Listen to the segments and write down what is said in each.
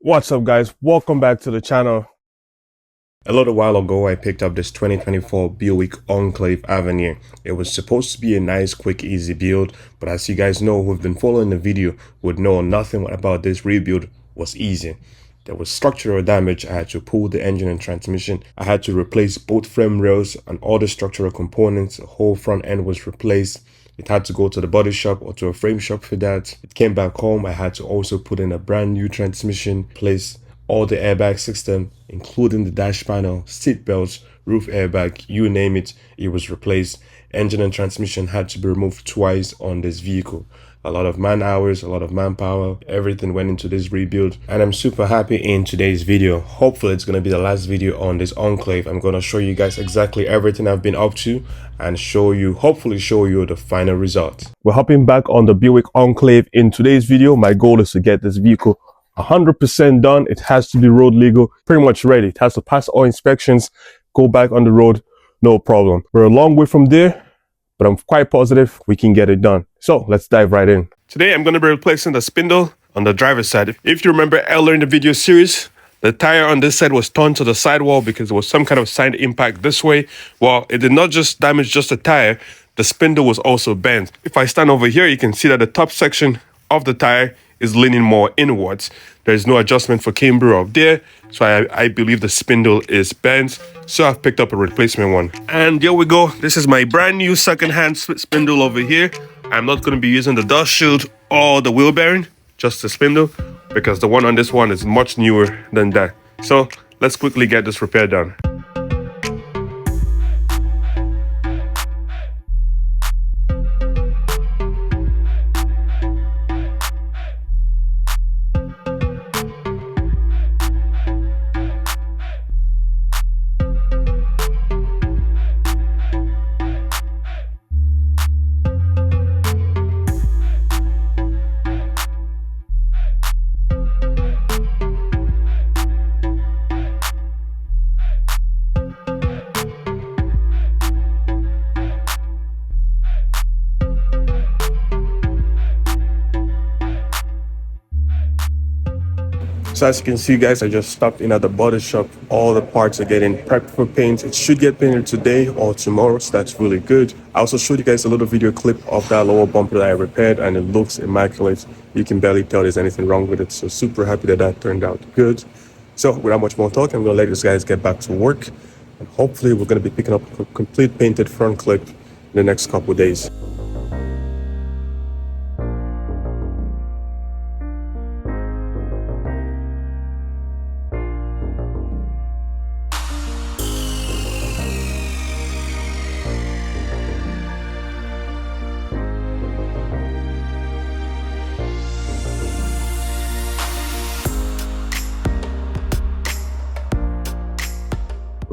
What's up, guys? Welcome back to the channel. A little while ago, I picked up this 2024 Buick Enclave Avenir. It was supposed to be a nice, quick, easy build, but as you guys know who've been following the video would know nothing about this rebuild was easy. There was structural damage. I had to pull the engine and transmission. I had to replace both frame rails and all the structural components. The whole front end was replaced. It had to go to the body shop or to a frame shop for that. It came back home. I had to also put in a brand new transmission, place all the airbag system, including the dash panel, seat belts, roof airbag, you name it, it was replaced. Engine and transmission had to be removed twice on this vehicle. A lot of man hours, a lot of manpower, everything went into this rebuild, and I'm super happy in today's video. Hopefully it's going to be the last video on this Enclave. I'm going to show you guys exactly everything I've been up to and hopefully show you the final result. We're hopping back on the Buick Enclave. In today's video, my goal is to get this vehicle 100% done. It has to be road legal, pretty much ready. It has to pass all inspections, go back on the road, no problem. We're a long way from there, but I'm quite positive we can get it done. So let's dive right in. Today, I'm going to be replacing the spindle on the driver's side. If you remember earlier in the video series, the tire on this side was turned to the sidewall because there was some kind of side impact this way. Well, it did not just damage just the tire, the spindle was also bent. If I stand over here, you can see that the top section of the tire is leaning more inwards. There's no adjustment for camber up there, so I believe the spindle is bent, so I've picked up a replacement one. And here we go. This is my brand new second-hand spindle over here. I'm not going to be using the dust shield or the wheel bearing, just the spindle, because the one on this one is much newer than that. So let's quickly get this repair done. So as you can see, guys, I just stopped in at the body shop. All the parts are getting prepped for paint. It should get painted today or tomorrow, so that's really good. I also showed you guys a little video clip of that lower bumper that I repaired, and it looks immaculate. You can barely tell there's anything wrong with it, so super happy that that turned out good. So without much more talk, I'm going to let these guys get back to work, and hopefully we're going to be picking up a complete painted front clip in the next couple of days.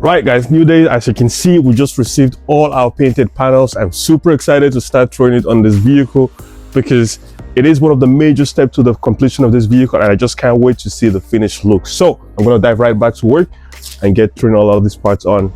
Right, guys, new day. As you can see, we just received all our painted panels. I'm super excited to start throwing it on this vehicle because it is one of the major steps to the completion of this vehicle, and I just can't wait to see the finished look. So I'm going to dive right back to work and get throwing all of these parts on.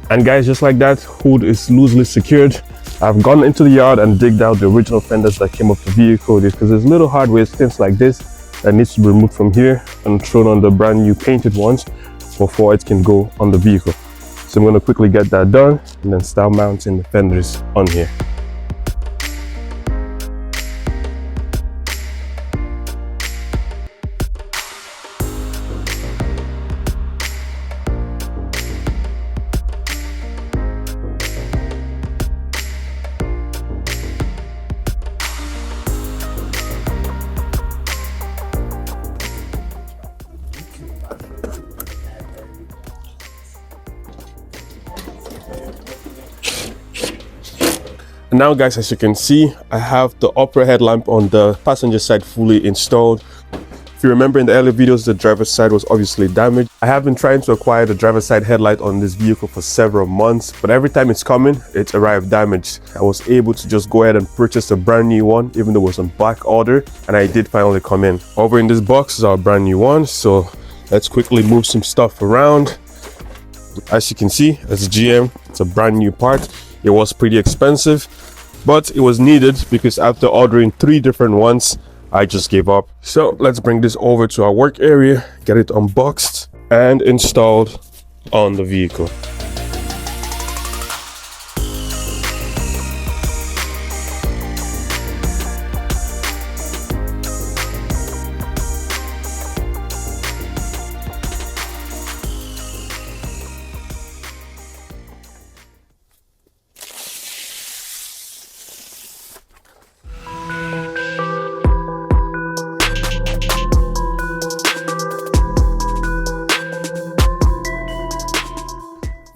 And guys, just like that, hood is loosely secured. I've gone into the yard and digged out the original fenders that came off the vehicle because there's little hardware things like this that needs to be removed from here and thrown on the brand new painted ones before it can go on the vehicle. So I'm going to quickly get that done and then start mounting the fenders on here. And now, guys, as you can see, I have the upper headlamp on the passenger side fully installed. If you remember in the earlier videos, the driver's side was obviously damaged. I have been trying to acquire the driver's side headlight on this vehicle for several months, but every time it's coming, it arrived damaged. I was able to just go ahead and purchase a brand new one, even though it was on back order, and I did finally come in. Over in this box is our brand new one, so let's quickly move some stuff around. As you can see, as a GM, it's a brand new part. It was pretty expensive, but it was needed because after ordering 3 different ones, I just gave up. So let's bring this over to our work area, get it unboxed and installed on the vehicle.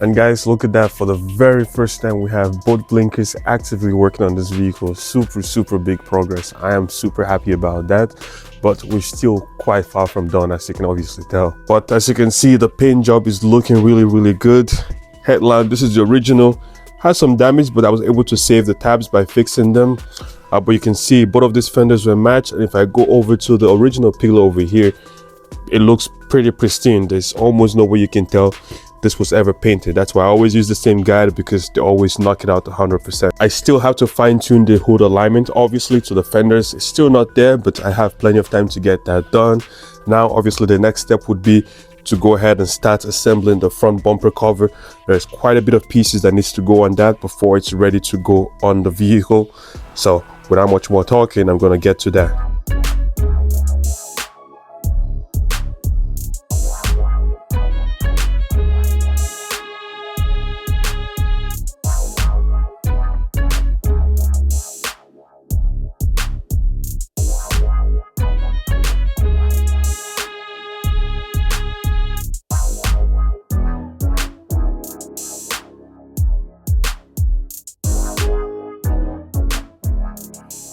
And guys, look at that. For the very first time, we have both blinkers actively working on this vehicle. Super big progress. I am super happy about that, but we're still quite far from done, as you can obviously tell. But as you can see, the paint job is looking really good. Headlamp, this is the original, has some damage, but I was able to save the tabs by fixing them. But you can see both of these fenders were matched, and if I go over to the original pillar over here, it looks pretty pristine. There's almost no way you can tell this was ever painted. That's why I always use the same guide, because they always knock it out 100%. I still have to fine-tune the hood alignment, obviously, to the fenders. It's still not there, but I have plenty of time to get that done. Now, obviously, the next step would be to go ahead and start assembling the front bumper cover. There's quite a bit of pieces that needs to go on that before it's ready to go on the vehicle. So without much more talking, I'm gonna get to that.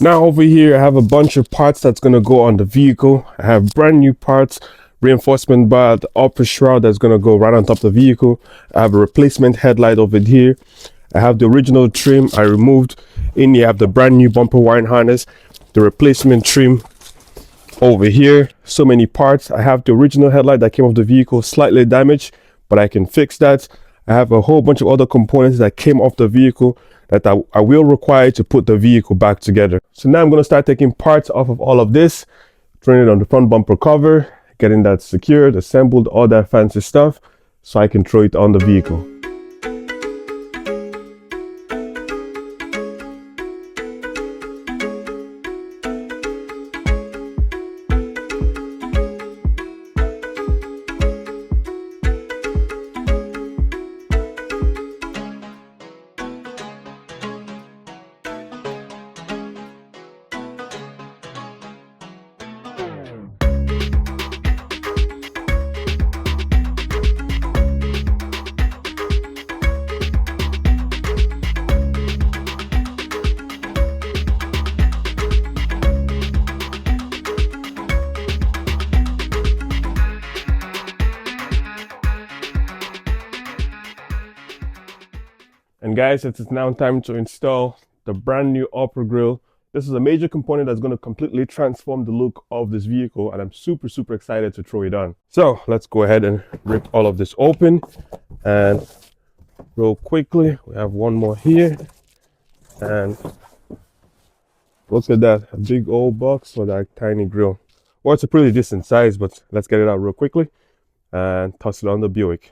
Now over here, I have a bunch of parts that's going to go on the vehicle. I have brand new parts, reinforcement bar, the upper shroud that's going to go right on top of the vehicle. I have a replacement headlight over here. I have the original trim I removed. In here, I have the brand new bumper wiring harness, the replacement trim over here. So many parts. I have the original headlight that came off the vehicle, slightly damaged, but I can fix that. I have a whole bunch of other components that came off the vehicle that I will require to put the vehicle back together. So now I'm going to start taking parts off of all of this, throwing it on the front bumper cover, getting that secured, assembled, all that fancy stuff, so I can throw it on the vehicle. And guys, it's now time to install the brand new upper grille. This is a major component that's going to completely transform the look of this vehicle, and I'm super excited to throw it on. So let's go ahead and rip all of this open, and real quickly, we have one more here, and look at that, a big old box for that tiny grille. Well, it's a pretty decent size, but let's get it out real quickly and toss it on the Buick.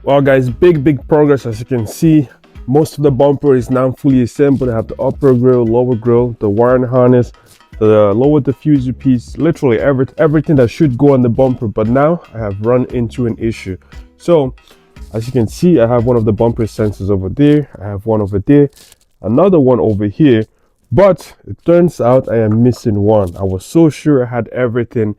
Well guys, big progress. As you can see, Most of the bumper is now fully assembled. I have the upper grille, lower grille, the wiring harness, the lower diffuser piece, literally everything that should go on the bumper. But now I have run into an issue. So as you can see, I have one of the bumper sensors over there. I have one over there, another one over here. But it turns out I am missing one. I was so sure I had everything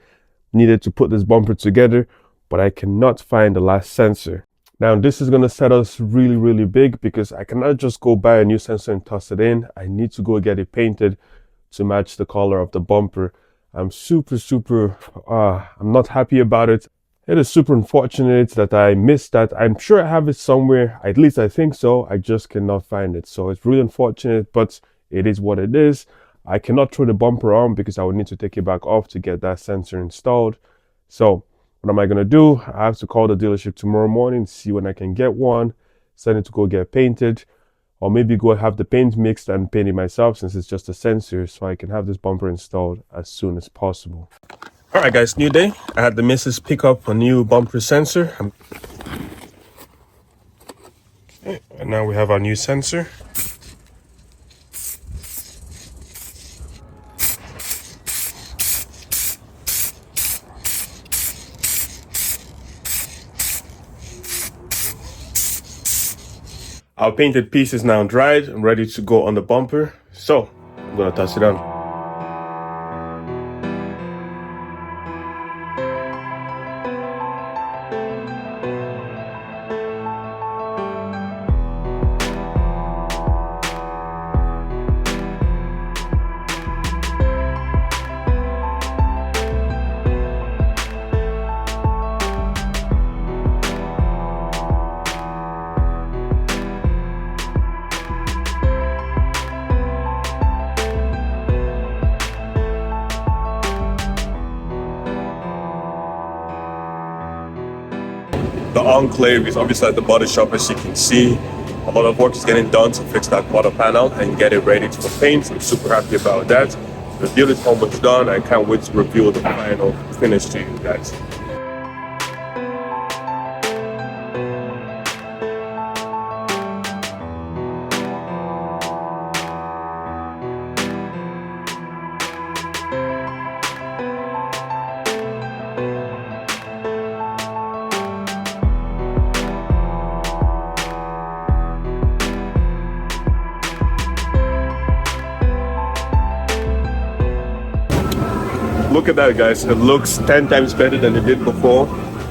needed to put this bumper together, but I cannot find the last sensor. Now this is going to set us really big, because I cannot just go buy a new sensor and toss it in. I need to go get it painted to match the color of the bumper. I'm I'm not happy about it. It is super unfortunate that I missed that. I'm sure I have it somewhere, at least I think so. I just cannot find it. So it's really unfortunate, but it is what it is. I cannot throw the bumper on because I would need to take it back off to get that sensor installed. So what am I going to do? I have to call the dealership tomorrow morning, see when I can get one, send it to go get painted, or maybe go have the paint mixed and paint it myself, since it's just a sensor, so I can have this bumper installed as soon as possible. All right, guys, new day. I had the missus pick up a new bumper sensor. Okay, and now we have our new sensor. Our painted piece is now dried and ready to go on the bumper. So I'm gonna toss it on. The Enclave is obviously at the body shop, as you can see. A lot of work is getting done to fix that quarter panel and get it ready for paint. I'm super happy about that. The build is almost done. I can't wait to reveal the final finish to you guys. Look at that, guys. It looks 10 times better than it did before.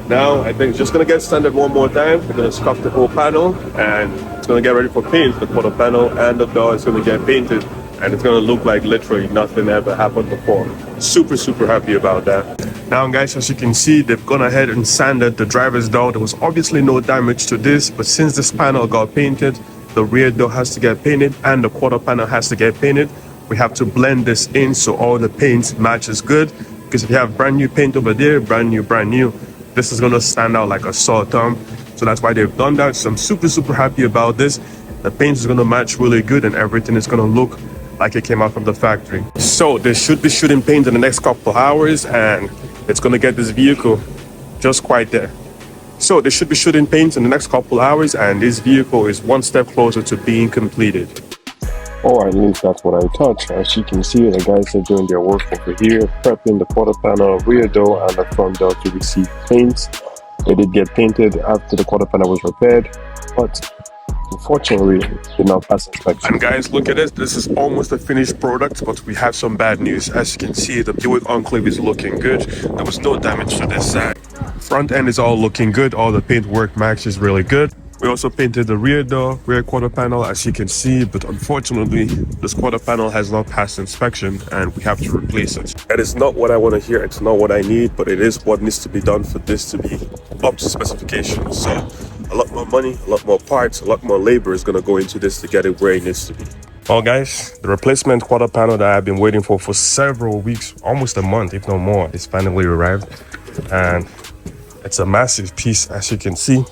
Now I think it's just gonna get sanded one more time. We're gonna scuff the whole panel and it's gonna get ready for paint. The quarter panel and the door is gonna get painted, and it's gonna look like literally nothing ever happened before. Super happy about that. Now guys, as you can see, they've gone ahead and sanded the driver's door. There was obviously no damage to this, but since this panel got painted, the rear door has to get painted and the quarter panel has to get painted. We have to blend this in so all the paint matches good, because if you have brand new paint over there, brand new, this is gonna stand out like a sore thumb. So that's why they've done that. So I'm super happy about this. The paint is gonna match really good and everything is gonna look like it came out from the factory. So they should be shooting paint in the next couple hours, and it's gonna get this vehicle just quite there. So they should be shooting paint in the next couple hours, and this vehicle is one step closer to being completed. Or at least that's what I thought. As you can see, the guys are doing their work over here, prepping the quarter panel, rear door, and the front door to receive paint. They did get painted after the quarter panel was repaired, but unfortunately it did not pass inspection. And guys, look at this. This is almost a finished product, but we have some bad news. As you can see, the Buick Enclave is looking good. There was no damage to this side. Front end is all looking good. All the paint work matches really good. We also painted the rear door, rear quarter panel, as you can see, but unfortunately, this quarter panel has not passed inspection and we have to replace it. That is not what I want to hear, it's not what I need, but it is what needs to be done for this to be up to specifications. So a lot more money, a lot more parts, a lot more labor is going to go into this to get it where it needs to be. Well guys, the replacement quarter panel that I've been waiting for several weeks, almost a month, if not more, is finally arrived. And it's a massive piece, as you can see.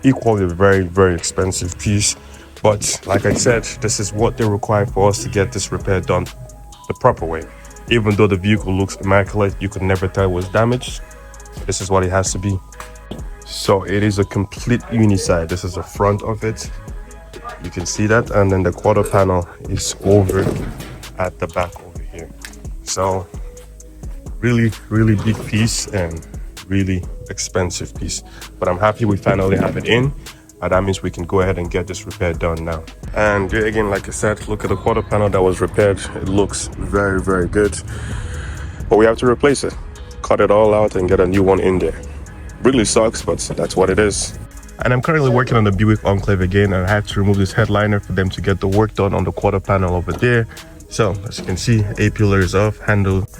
Equally very expensive piece, but like I said, this is what they require for us to get this repair done the proper way. Even though the vehicle looks immaculate, you could never tell it was damaged. This is what it has to be. So it is a complete uniside. This is the front of it, You can see that, and then the quarter panel is over at the back over here. So really big piece and really expensive piece, but I'm happy we finally have it in. That means we can go ahead and get this repair done now. And again, like I said, look at the quarter panel that was repaired. It looks very good, but we have to replace it, cut it all out and get a new one in there. Really sucks, but that's what it is. And I'm currently working on the Buick Enclave again, and I had to remove this headliner for them to get the work done on the quarter panel over there. So as you can see, A pillar is off,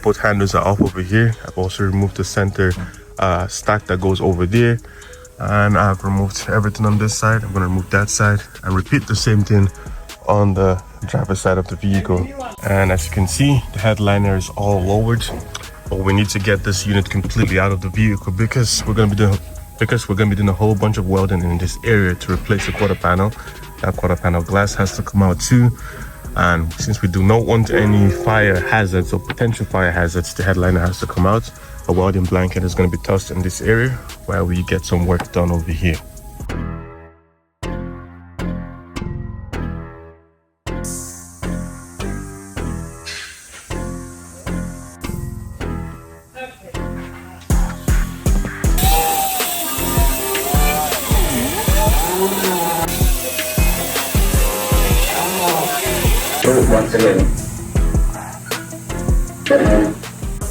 both handles are off over here. I've also removed the center stack that goes over there, and I've removed everything on this side. I'm going to remove that side and repeat the same thing on the driver's side of the vehicle. And as you can see, the headliner is all lowered, but we need to get this unit completely out of the vehicle because we're going to be doing a whole bunch of welding in this area to replace the quarter panel. That quarter panel glass has to come out too. And since we do not want any fire hazards or potential fire hazards, the headliner has to come out. A welding blanket is going to be tossed in this area while we get some work done over here.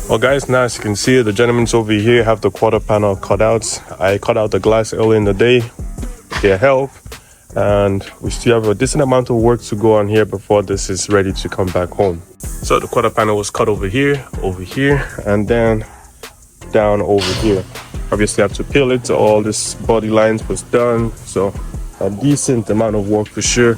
Well guys, now as you can see, the gentlemen's over here have the quarter panel cut out. I cut out the glass early in the day with their help, and we still have a decent amount of work to go on here before this is ready to come back home. So the quarter panel was cut over here, and then down over here. Obviously I have to peel it, so all this body lines was done, so a decent amount of work for sure.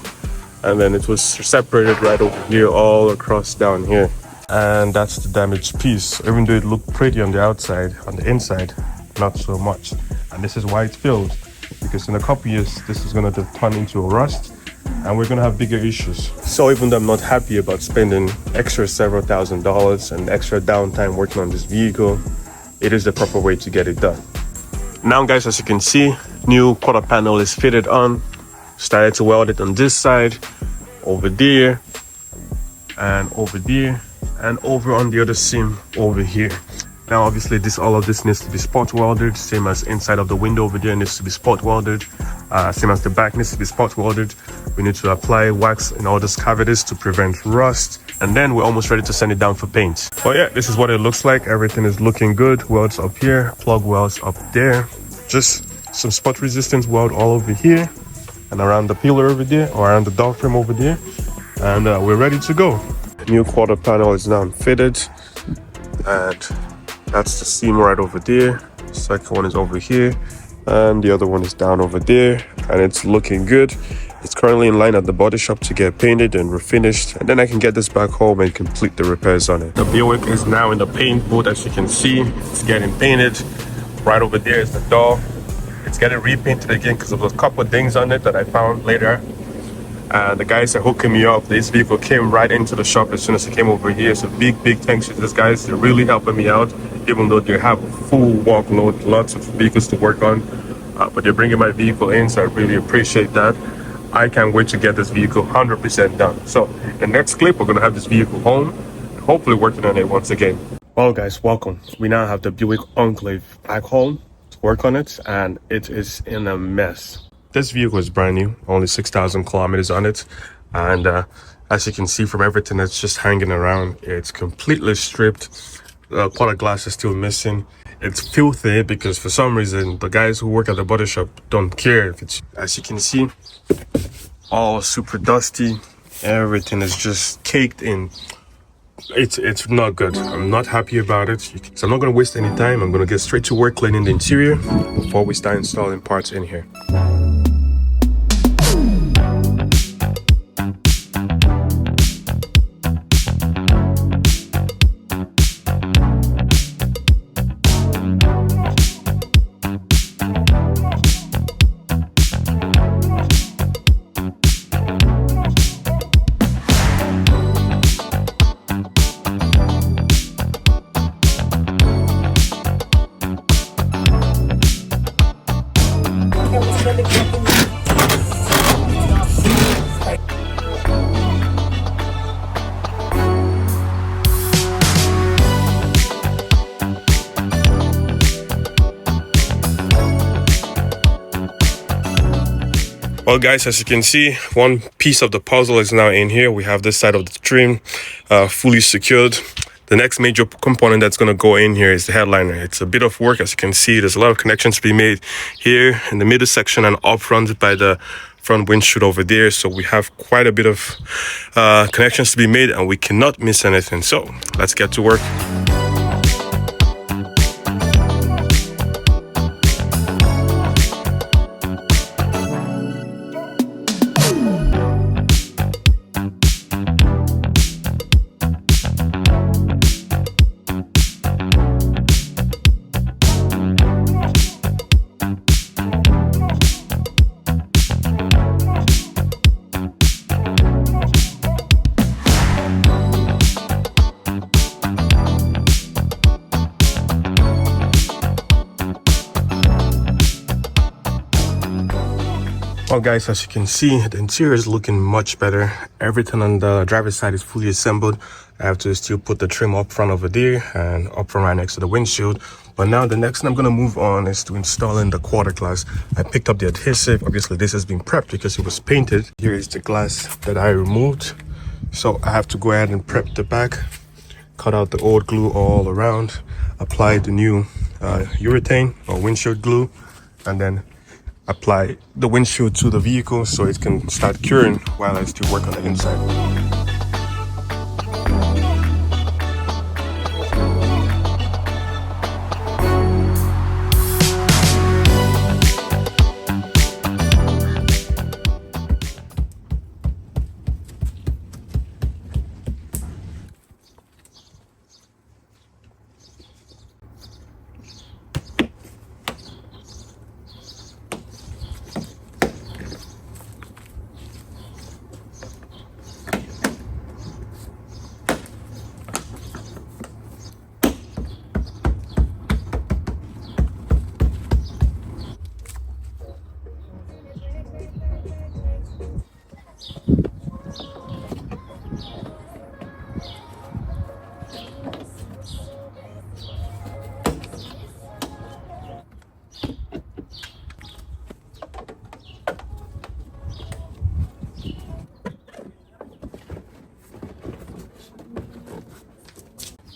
And then it was separated right over here all across down here. And that's the damaged piece. Even though it looked pretty on the outside, on the inside, not so much. And this is why it's filled, because in a couple years, this is gonna turn into a rust and we're gonna have bigger issues. So even though I'm not happy about spending extra several $1,000s and extra downtime working on this vehicle, it is the proper way to get it done. Now guys, as you can see, new quarter panel is fitted on. Started to weld it on this side, over there, and over there, and over on the other seam over here. Now obviously all of this needs to be spot welded, same as inside of the window over there needs to be spot welded, same as the back needs to be spot welded. We need to apply wax in all these cavities to prevent rust, and then we're almost ready to send it down for paint. But yeah, this is what it looks like. Everything is looking good. Welds up here, plug welds up there, just some spot resistance weld all over here and around the pillar over there, or around the door frame over there, and we're ready to go. New quarter panel is now fitted, and that's the seam right over there. The second one is over here, and the other one is down over there, and it's looking good. It's currently in line at the body shop to get painted and refinished, and then I can get this back home and complete the repairs on it. The Buick is now in the paint booth. As you can see, it's getting painted. Right over there is the door. It's getting repainted again because of a couple of things on it that I found later. And the guys are hooking me up. This vehicle came right into the shop as soon as it came over here. So big thanks to these guys. They're really helping me out, even though they have a full workload, lots of vehicles to work on. But they're bringing my vehicle in, so I really appreciate that. I can't wait to get this vehicle 100% done. So the next clip, we're gonna have this vehicle home, and hopefully working on it once again. Well guys, welcome. We now have the Buick Enclave back home to work on it, and it is in a mess. This vehicle is brand new, only 6,000 kilometers on it, and as you can see from everything that's just hanging around, it's completely stripped. The quarter glass is still missing. It's filthy because for some reason the guys who work at the body shop don't care if it's, as you can see, all super dusty. Everything is just caked in. It's not good. I'm not happy about it, so I'm not going to waste any time. I'm going to get straight to work cleaning the interior before we start installing parts in here. Well guys, as you can see, one piece of the puzzle is now in here. We have this side of the trim fully secured. The next major component that's going to go in here is the headliner. It's a bit of work. As you can see, there's a lot of connections to be made here in the middle section and up front by the front windshield over there. So we have quite a bit of connections to be made, and we cannot miss anything. So let's get to work. Well guys, as you can see, the interior is looking much better. Everything on the driver's side is fully assembled. I have to still put the trim up front over there and up front right next to the windshield. But now the next thing I'm going to move on is to installing the quarter glass. I picked up the adhesive. Obviously this has been prepped because it was painted. Here is the glass that I removed. So I have to go ahead and prep the back, cut out the old glue all around, apply the new urethane or windshield glue, and then apply the windshield to the vehicle so it can start curing while I still work on the inside.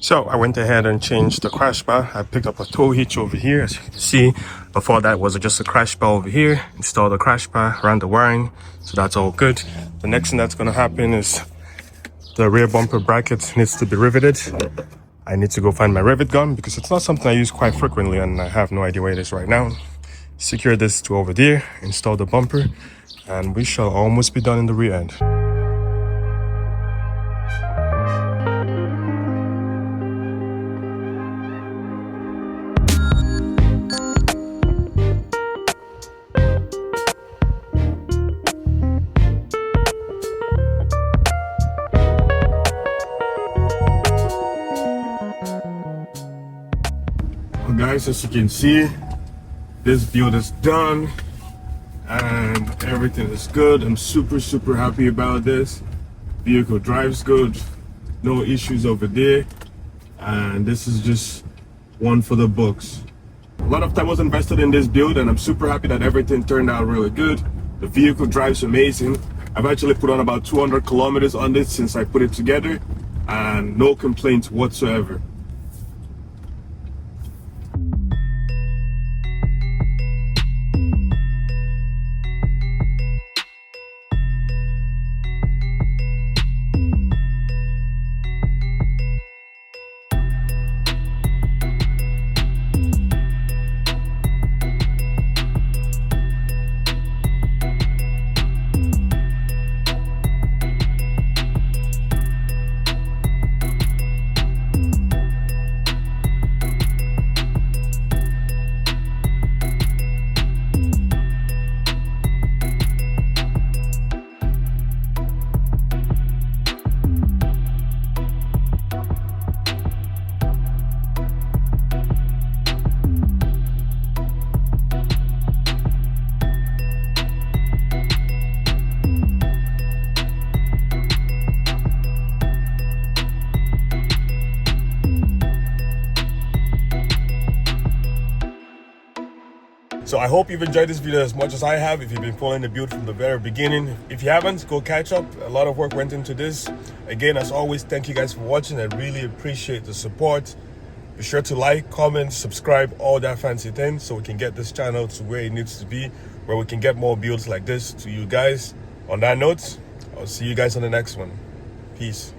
So I went ahead and changed the crash bar. I picked up a tow hitch over here. As you can see, before that was just a crash bar over here. Installed the crash bar, ran the wiring, so that's all good. The next thing that's going to happen is the rear bumper bracket needs to be riveted. I need to go find my rivet gun because it's not something I use quite frequently and I have no idea where it is right now. Secure this to over there, install the bumper, and we shall almost be done in the rear end. Guys, as you can see, this build is done and everything is good. I'm super happy about this. Vehicle drives good, no issues over there, and this is just one for the books. A lot of time was invested in this build and I'm super happy that everything turned out really good. The vehicle drives amazing. I've actually put on about 200 kilometers on this since I put it together and no complaints whatsoever. So I hope you've enjoyed this video as much as I have. If you've been following the build from the very beginning, if you haven't, go catch up. A lot of work went into this. Again, as always, thank you guys for watching. I really appreciate the support. Be sure to like, comment, subscribe, all that fancy thing, so we can get this channel to where it needs to be, where we can get more builds like this to you guys. On that note, I'll see you guys on the next one. Peace.